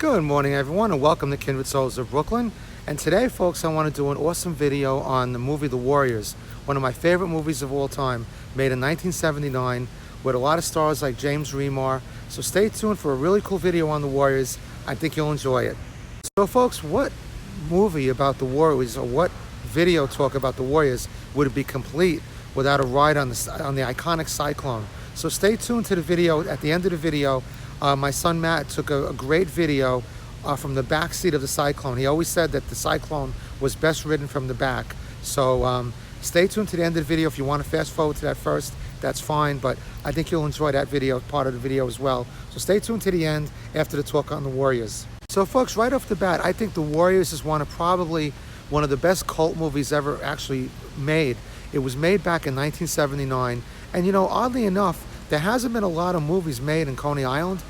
Good morning, everyone, and welcome to Kindred Souls of Brooklyn. And today, folks, I want to do an awesome video on the movie The Warriors, one of my favorite movies of all time, made in 1979, with a lot of stars like James Remar. So stay tuned for a really cool video on The Warriors. I think you'll enjoy it. So, folks, what movie about the Warriors, or what video talk about the Warriors, would it be complete without a ride on the iconic Cyclone? So stay tuned to the video. At the end of the video, my son Matt took a great video from the back seat of the Cyclone. He always said that the Cyclone was best ridden from the back. So stay tuned to the end of the video. If you want to fast forward to that first, that's fine, but I think you'll enjoy that video, part of the video as well. So stay tuned to the end after the talk on the Warriors. So folks, right off the bat, I think The Warriors is probably one of the best cult movies ever actually made. It was made back in 1979, and oddly enough, there hasn't been a lot of movies made in Coney Island,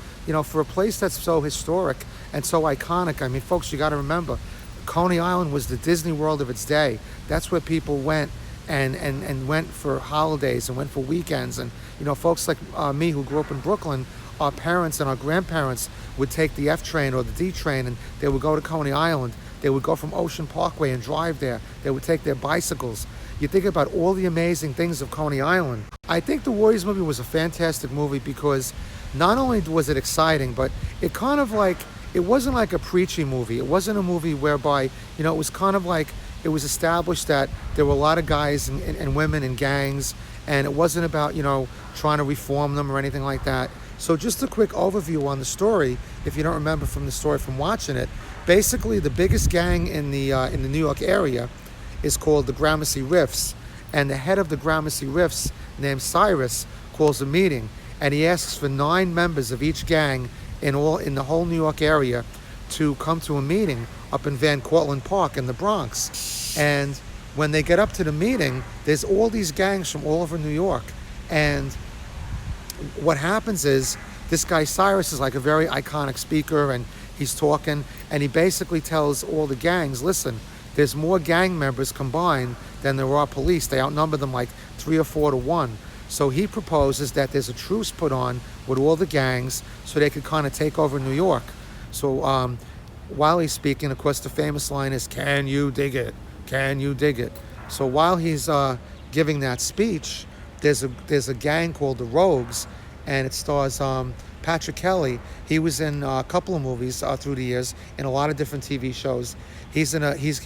for a place that's so historic and so iconic. I mean, folks, you got to remember, Coney Island was the Disney World of its day. That's where people went and went for holidays and went for weekends. And, folks like me who grew up in Brooklyn, our parents and our grandparents would take the F train or the D train, and they would go to Coney Island. They would go from Ocean Parkway and drive there. They would take their bicycles. You think about all the amazing things of Coney Island. I think the Warriors movie was a fantastic movie because not only was it exciting, but it wasn't like a preachy movie. It wasn't a movie whereby, it was kind of like it was established that there were a lot of guys and women in gangs, and it wasn't about, trying to reform them or anything like that. So just a quick overview on the story, if you don't remember from the story from watching it. Basically, the biggest gang in the New York area is called the Gramercy Riffs, and the head of the Gramercy Riffs, named Cyrus, calls a meeting, and he asks for 9 members of each gang in the whole New York area to come to a meeting up in Van Cortlandt Park in the Bronx. And when they get up to the meeting, there's all these gangs from all over New York, and what happens is this guy Cyrus is like a very iconic speaker, and he's talking, and he basically tells all the gangs, listen, there's more gang members combined than there are police. They outnumber them like 3 or 4 to 1. So he proposes that there's a truce put on with all the gangs so they could kind of take over New York. So while he's speaking, of course, the famous line is, "Can you dig it? Can you dig it?" So while he's giving that speech, there's a gang called the Rogues, and it stars Patrick Kelly. He was in a couple of movies through the years, in a lot of different TV shows. He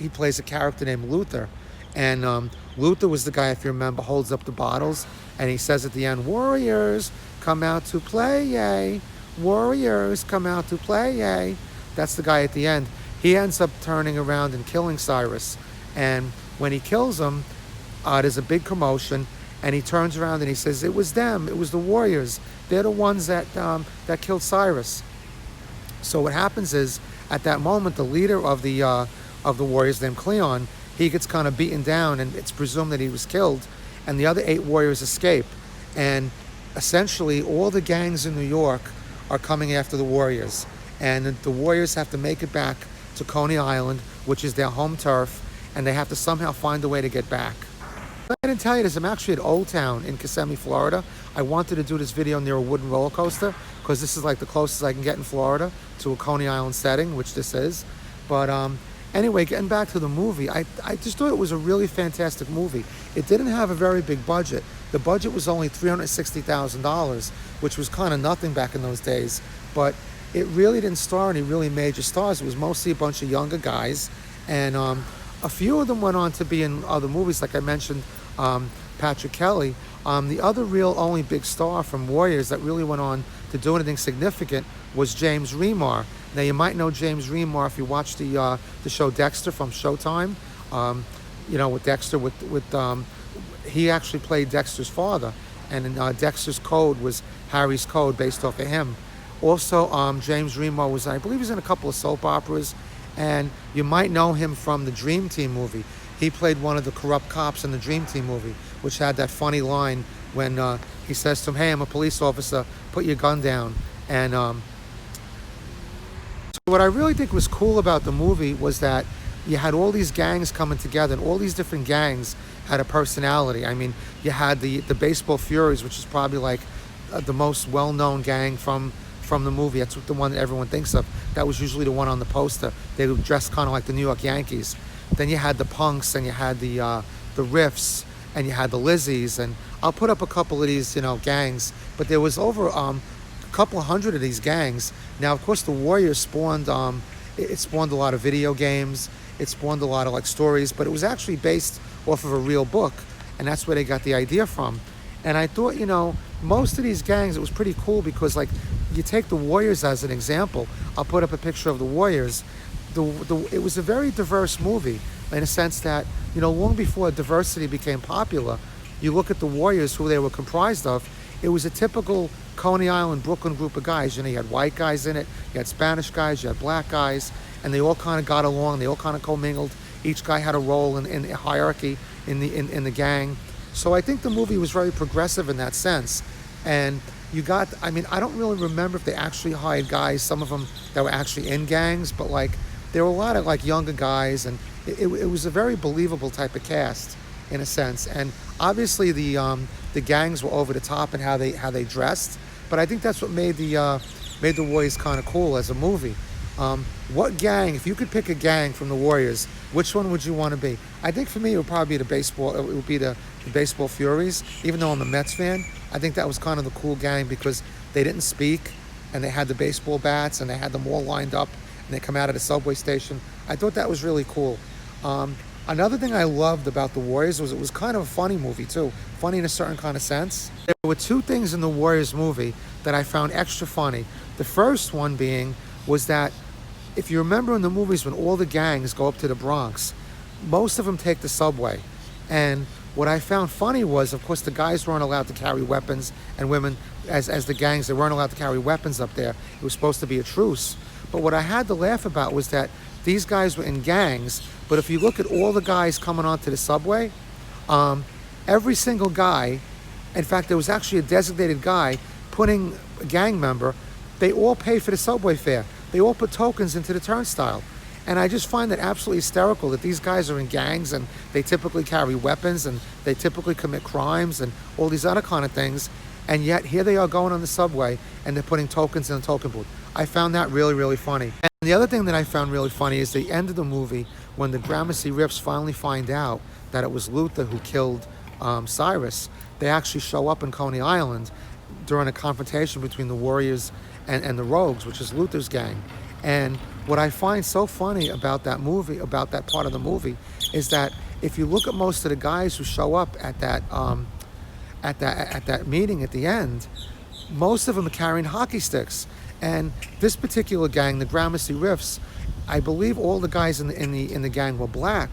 plays a character named Luther, and Luther was the guy, if you remember, holds up the bottles, and he says at the end, "Warriors, come out to play, yay! Warriors, come out to play, yay!" That's the guy at the end. He ends up turning around and killing Cyrus, and when he kills him, there's a big commotion, and he turns around and he says, "It was them. It was the Warriors. They're the ones that killed Cyrus." So what happens is, at that moment, the leader of the Warriors, named Cleon, he gets kind of beaten down, and it's presumed that he was killed, and the other 8 warriors escape. And essentially, all the gangs in New York are coming after the Warriors, and the Warriors have to make it back to Coney Island, which is their home turf, and they have to somehow find a way to get back. I didn't tell you this, I'm actually at Old Town in Kissimmee, Florida. I wanted to do this video near a wooden roller coaster because this is like the closest I can get in Florida to a Coney Island setting, which this is. But anyway, getting back to the movie, I just thought it was a really fantastic movie. It didn't have a very big budget. The budget was only $360,000, which was kind of nothing back in those days. But it really didn't star any really major stars. It was mostly a bunch of younger guys, and a few of them went on to be in other movies, like I mentioned, Patrick Kelly. The other real only big star from Warriors that really went on to do anything significant was James Remar. Now, you might know James Remar if you watch the show Dexter from Showtime. With Dexter, he actually played Dexter's father, and Dexter's Code was Harry's Code, based off of him. Also, James Remar was, I believe, he's in a couple of soap operas, and you might know him from the Dream Team movie. He played one of the corrupt cops in the Dream Team movie, which had that funny line when he says to him, "Hey, I'm a police officer, put your gun down." And so what I really think was cool about the movie was that you had all these gangs coming together, and all these different gangs had a personality. I mean, you had the Baseball Furies, which is probably like the most well-known gang from from the movie. That's the one that everyone thinks of. That was usually the one on the poster. They were dressed kind of like the New York Yankees. Then you had the Punks, and you had the Riffs, and you had the Lizzies, and I'll put up a couple of these, gangs. But there was over a couple of hundred of these gangs. Now, of course, the Warriors spawned. It spawned a lot of video games. It spawned a lot of like stories, but it was actually based off of a real book, and that's where they got the idea from. And I thought, most of these gangs, it was pretty cool because, like, you take the Warriors as an example. I'll put up a picture of the Warriors. It was a very diverse movie in a sense that, long before diversity became popular, you look at the Warriors, who they were comprised of, it was a typical Coney Island, Brooklyn group of guys. You had white guys in it, you had Spanish guys, you had black guys, and they all kind of got along, they all kind of commingled. Each guy had a role in a hierarchy in the gang. So I think the movie was very progressive in that sense. And I don't really remember if they actually hired guys, some of them that were actually in gangs, but like there were a lot of like younger guys, and it was a very believable type of cast in a sense. And obviously the gangs were over the top in how they dressed, but I think that's what made the Warriors kind of cool as a movie. What gang, if you could pick a gang from the Warriors, which one would you want to be? I think for me it would probably be the Baseball Furies. Even though I'm a Mets fan, I think that was kind of the cool gang because they didn't speak, and they had the baseball bats, and they had them all lined up, and they come out of the subway station. I thought that was really cool. Another thing I loved about the Warriors was it was kind of a funny movie too. Funny in a certain kind of sense. There were two things in the Warriors movie that I found extra funny. The first one was that if you remember in the movies when all the gangs go up to the Bronx, most of them take the subway. And what I found funny was, of course, the guys weren't allowed to carry weapons, and women, as the gangs, they weren't allowed to carry weapons up there. It was supposed to be a truce. But what I had to laugh about was that these guys were in gangs, but if you look at all the guys coming onto the subway, every single guy, in fact, there was actually a designated guy putting a gang member, they all pay for the subway fare. They all put tokens into the turnstile. And I just find that absolutely hysterical that these guys are in gangs, and they typically carry weapons, and they typically commit crimes and all these other kind of things. And yet here they are going on the subway, and they're putting tokens in the token booth. I found that really, really funny. And the other thing that I found really funny is the end of the movie when the Gramercy Riffs finally find out that it was Luther who killed Cyrus. They actually show up in Coney Island during a confrontation between the Warriors and the Rogues, which is Luther's gang. And what I find so funny about that movie, about that part of the movie, is that if you look at most of the guys who show up at that meeting at the end, most of them are carrying hockey sticks. And this particular gang, the Gramercy Riffs, I believe all the guys in the gang were black.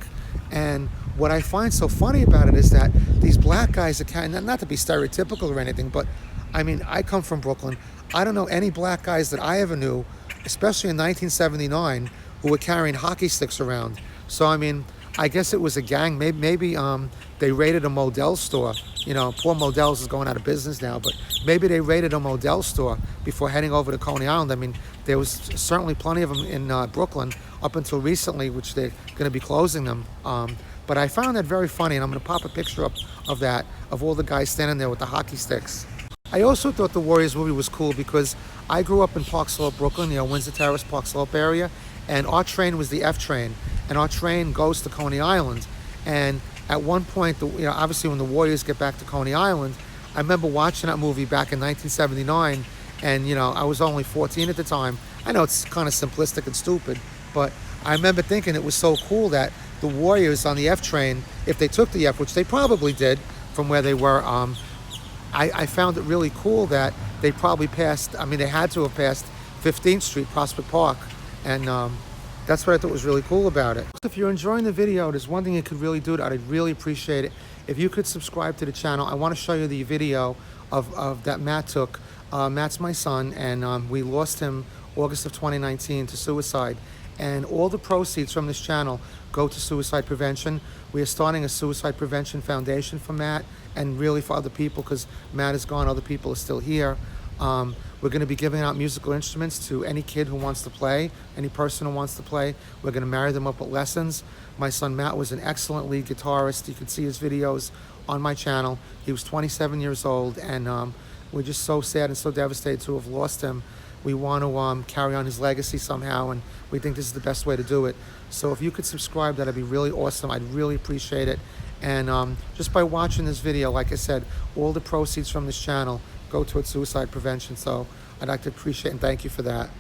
And what I find so funny about it is that these black guys are carrying, not to be stereotypical or anything, but I mean, I come from Brooklyn. I don't know any black guys that I ever knew, especially in 1979, who were carrying hockey sticks around. So, I mean, I guess it was a gang. Maybe they raided a Modell store. Poor Modell's is going out of business now, but maybe they raided a Modell store before heading over to Coney Island. I mean, there was certainly plenty of them in Brooklyn up until recently, which they're going to be closing them. But I found that very funny, and I'm going to pop a picture up of all the guys standing there with the hockey sticks. I also thought the Warriors movie was cool because I grew up in Park Slope, Brooklyn, Windsor Terrace, Park Slope area, and our train was the F train, and our train goes to Coney Island. And at one point, obviously when the Warriors get back to Coney Island, I remember watching that movie back in 1979, and I was only 14 at the time. I know it's kind of simplistic and stupid, but I remember thinking it was so cool that the Warriors on the F train, if they took the F, which they probably did from where they were, I found it really cool that they probably passed, they had to have passed 15th Street, Prospect Park, and that's what I thought was really cool about it. If you're enjoying the video, there's one thing you could really do, I'd really appreciate it if you could subscribe to the channel. I want to show you the video of that Matt took. Matt's my son, and we lost him August of 2019 to suicide. And all the proceeds from this channel go to suicide prevention. We are starting a suicide prevention foundation for Matt and really for other people, because Matt is gone, other people are still here. We're going to be giving out musical instruments to any kid who wants to play, any person who wants to play. We're going to marry them up with lessons. My son Matt was an excellent lead guitarist. You can see his videos on my channel. He was 27 years old, and we're just so sad and so devastated to have lost him. We want to carry on his legacy somehow, and we think this is the best way to do it. So if you could subscribe, that'd be really awesome. I'd really appreciate it. And just by watching this video, like I said, all the proceeds from this channel go towards suicide prevention. So I'd like to appreciate and thank you for that.